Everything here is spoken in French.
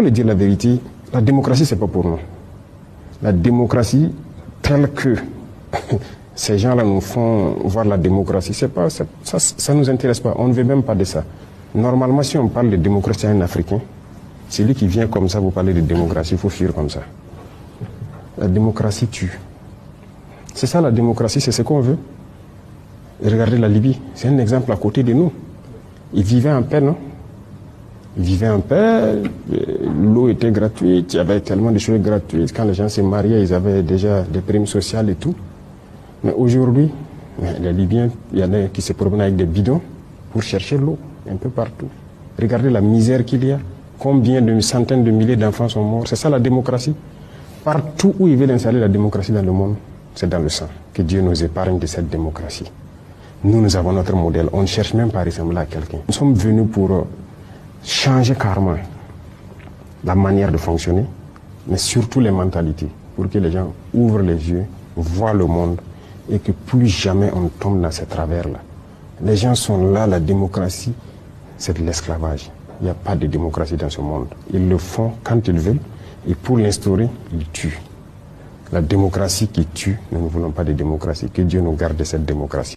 faut le dire la vérité, la démocratie, c'est pas pour nous. La démocratie, telle que ces gens-là nous font voir la démocratie, ça nous intéresse pas. On ne veut même pas de ça. Normalement, si on parle de démocratie à un Africain, c'est lui qui vient comme ça, vous parlez de démocratie, il faut fuir comme ça. La démocratie tue. C'est ça la démocratie, c'est ce qu'on veut. Et regardez la Libye, c'est un exemple à côté de nous. Ils vivaient en paix, non? Ils vivaient en paix, l'eau était gratuite, il y avait tellement de choses gratuites. Quand les gens se mariaient, ils avaient déjà des primes sociales et tout. Mais aujourd'hui, les Libyens, il y en a qui se promènent avec des bidons pour chercher l'eau, un peu partout. Regardez la misère qu'il y a. Combien de centaines de milliers d'enfants sont morts. C'est ça la démocratie. Partout où ils veulent installer la démocratie dans le monde, c'est dans le sang. Que Dieu nous épargne de cette démocratie. Nous avons notre modèle. On ne cherche même pas à ressembler à quelqu'un. Nous sommes venus pour changer carrément la manière de fonctionner, mais surtout les mentalités, pour que les gens ouvrent les yeux, voient le monde et que plus jamais on tombe dans ces travers-là. Les gens sont là, la démocratie, c'est de l'esclavage. Il n'y a pas de démocratie dans ce monde. Ils le font quand ils veulent et pour l'instaurer, ils tuent. La démocratie qui tue, nous ne voulons pas de démocratie. Que Dieu nous garde de cette démocratie.